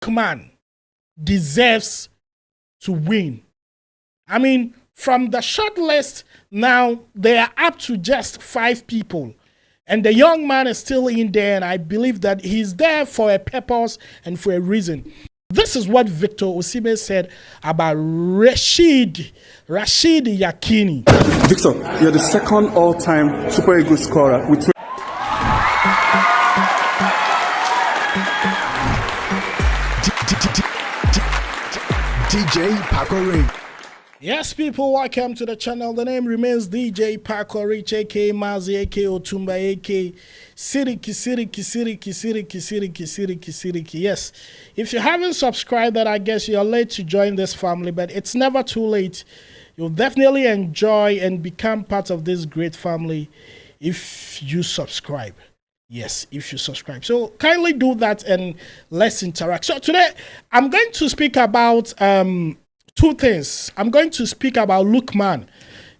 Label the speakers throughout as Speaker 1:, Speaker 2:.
Speaker 1: Man deserves to win. I mean, from the short list, now they are up to just 5 people. And the young man is still in there, and I believe that he's there for a purpose and for a reason. This is what Victor Osimhen said about Rashid Yekini.
Speaker 2: Victor, you're the second all-time Super Eagles scorer with
Speaker 3: DJ Pakori.
Speaker 1: Yes, people, welcome to the channel. The name remains DJ Pakori, aka Mazi, aka Otumba, aka Siriki. Yes, if you haven't subscribed, then I guess you're late to join this family, but it's never too late. You'll definitely enjoy and become part of this great family if you subscribe. Yes, if you subscribe. So kindly do that and let's interact. So today, I'm going to speak about two things. I'm going to speak about Lookman.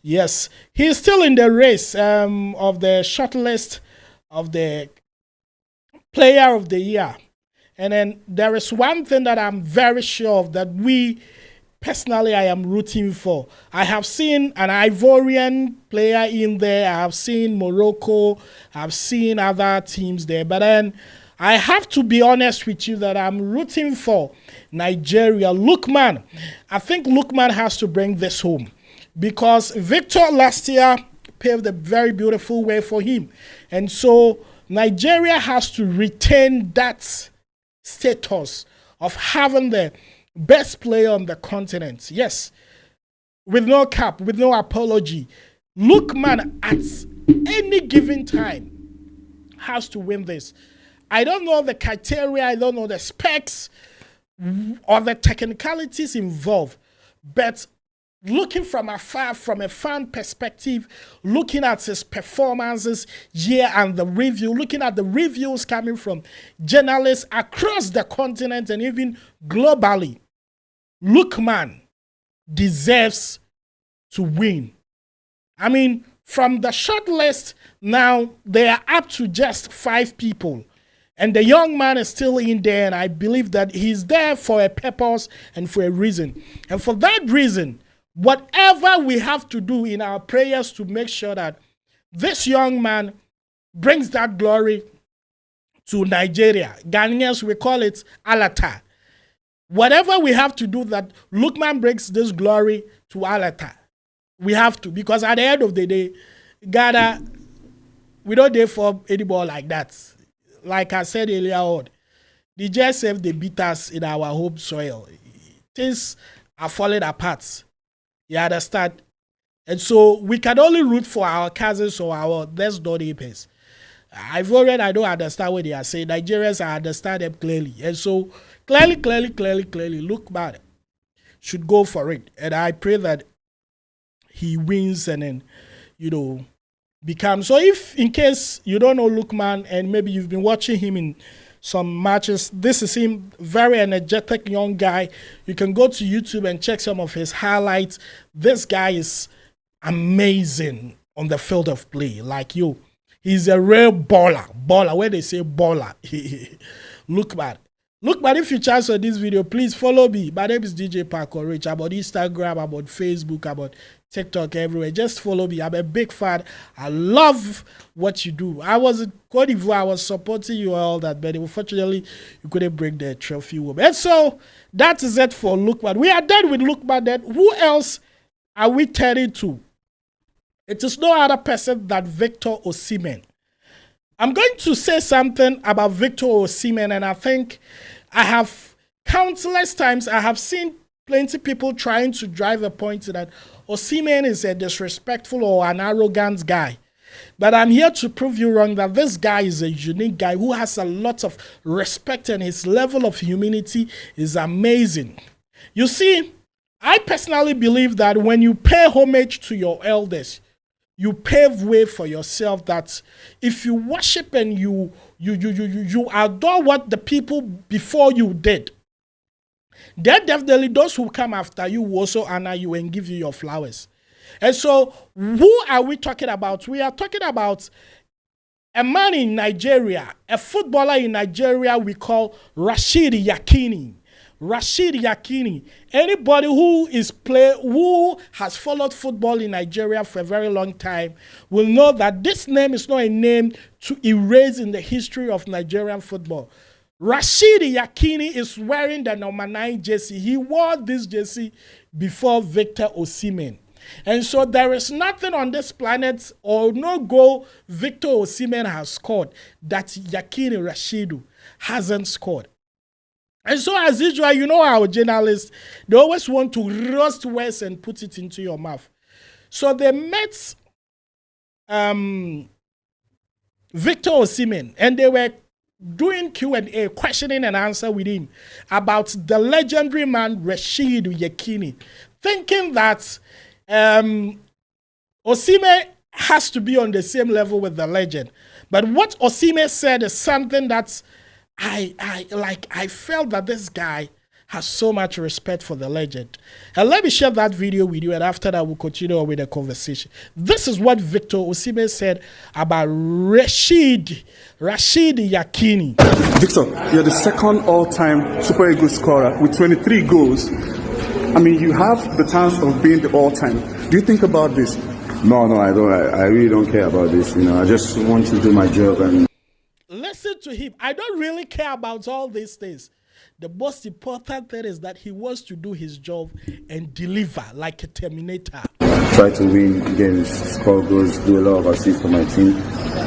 Speaker 1: Yes, he's still in the race of the shortlist of the player of the year. And then there is one thing that I'm very sure of that personally, I am rooting for. I have seen an Ivorian player in there. I have seen Morocco. I've seen other teams there. But then I have to be honest with you that I'm rooting for Nigeria. Lookman. I think Lookman has to bring this home because Victor last year paved a very beautiful way for him. And so Nigeria has to retain that status of having the best player on the continent. Yes, with no cap, with no apology. Lookman at any given time has to win this. I don't know the criteria, I don't know the specs or the technicalities involved, but looking from afar, from a fan perspective, looking at his performances year and the review, looking at the reviews coming from journalists across the continent and even globally, Lookman deserves to win. I mean, from the short list, now they are up to just 5 people. And the young man is still in there, and I believe that he's there for a purpose and for a reason. And for that reason, whatever we have to do in our prayers to make sure that this young man brings that glory to Nigeria. Ghanaians, we call it Alata. Whatever we have to do that Lookman brings this glory to Alata. We have to, because at the end of the day, Ghana, we don't dare for any ball like that. Like I said earlier on, they just have the beat us in our home soil. Things are falling apart. You understand? And so we can only root for our cousins or our next door neighbors. I don't understand what they are saying. Nigerians, I understand them clearly. And so clearly, Lookman should go for it. And I pray that he wins and then, become. So if in case you don't know Lookman and maybe you've been watching him in some matches, this is him, very energetic young guy. You can go to YouTube and check some of his highlights. This guy is amazing on the field of play. Like he's a real baller. Where they say baller, Lookman. Lookman, if you chance on this video, please follow me. My name is DJ Pakori. I'm on Instagram, I'm on Facebook, I'm on TikTok, everywhere. Just follow me. I'm a big fan. I love what you do. I was in Cote d'Ivoire. I was supporting you all that, but unfortunately, you couldn't bring the trophy home. And so that is it for Lookman. We are done with Lookman. Then who else are we turning to? It is no other person than Victor Osimhen. I'm going to say something about Victor Osimhen, and I think I have countless times I have seen plenty people trying to drive a point that Osimhen is a disrespectful or an arrogant guy. But I'm here to prove you wrong that this guy is a unique guy who has a lot of respect, and his level of humility is amazing. You see, I personally believe that when you pay homage to your elders, you pave way for yourself. That if you worship and you adore what the people before you did, then definitely those who come after you will also honor you and give you your flowers. And so who are we talking about? We are talking about a man in Nigeria, a footballer in Nigeria we call Rashid Yekini. Rashid Yekini. Anybody who has followed football in Nigeria for a very long time will know that this name is not a name to erase in the history of Nigerian football. Rashid Yekini is wearing the number 9 jersey. He wore this jersey before Victor Osimhen. And so there is nothing on this planet or no goal Victor Osimhen has scored that Yekini Rashidu hasn't scored. And so as usual, you know our journalists, they always want to roast words and put it into your mouth. So they met Victor Osimhen and they were doing Q&A, questioning and answer with him about the legendary man Rashid Yekini, thinking that Osimhen has to be on the same level with the legend. But what Osimhen said is something that I felt that this guy has so much respect for the legend. And let me share that video with you, and after that we'll continue on with the conversation. This is what Victor Osimhen said about Rashid Yekini.
Speaker 2: Victor, you're the second all-time Super Eagles scorer with 23 goals. I mean, you have the chance of being the all-time. Do you think about this?
Speaker 3: No, I don't. I really don't care about this. I just want to do my job. And
Speaker 1: listen to him. I don't really care about all these things. The most important thing is that he wants to do his job and deliver like a Terminator.
Speaker 3: Try to win games, score goals, do a lot of assists for my team.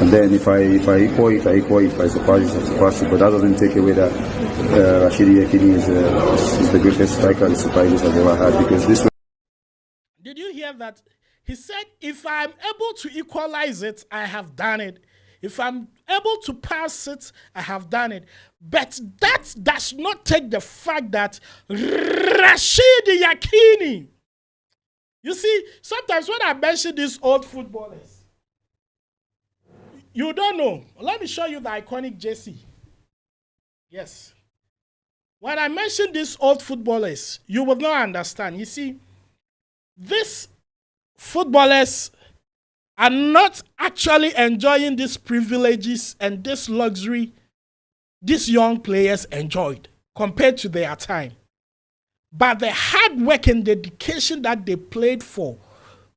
Speaker 3: And then if I equal, if I surpass it. But that doesn't take away that Rashid Yekini is the greatest striker the Super Eagles have ever had. Because this.
Speaker 1: Did you hear that? He said, if I'm able to equalize it, I have done it. If I'm able to pass it, I have done it. But that does not take the fact that Rashid Yekini. You see, sometimes when I mention these old footballers, you don't know. Let me show you the iconic jersey. Yes. When I mention these old footballers, you will not understand. You see, these footballers are not actually enjoying these privileges and this luxury these young players enjoyed compared to their time. But the hard work and dedication that they played for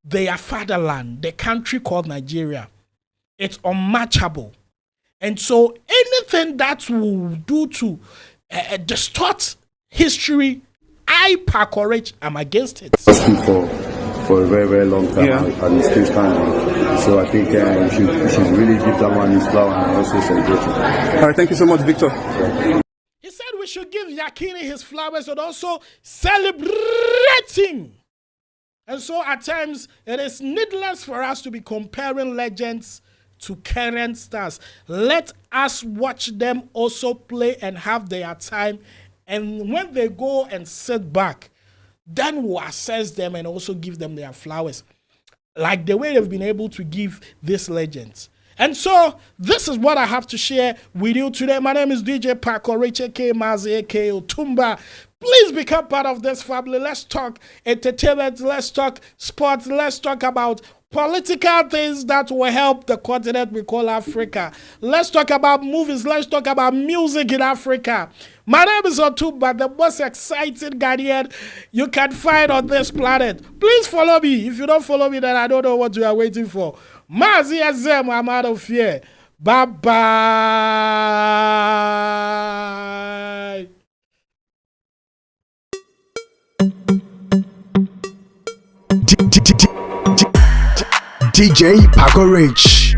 Speaker 1: their fatherland, the country called Nigeria, it's unmatchable. And so anything that will do to distort history, I, Pacourage, am against it.
Speaker 3: For a very, very long time, and it's still standing. So I think we should really give that man his flower and also celebrate him.
Speaker 2: All right, thank you so much, Victor.
Speaker 1: He said we should give Yekini his flowers and also celebrate him. And so at times, it is needless for us to be comparing legends to current stars. Let us watch them also play and have their time. And when they go and sit back, then we'll assess them and also give them their flowers, like the way they've been able to give these legends. And so this is what I have to share with you today. My name is DJ Pacourage, aka Mazi, aka Otumba. Please become part of this family. Let's talk entertainment, let's talk sports, let's talk about political things that will help the continent we call Africa. Let's talk about movies, let's talk about music in Africa. My name is Otumba, the most exciting Ghanaian you can find on this planet. Please follow me. If you don't follow me, then I don't know what you are waiting for. Mazi Azem, I'm out of here. Bye-bye.
Speaker 4: DJ Pacourage.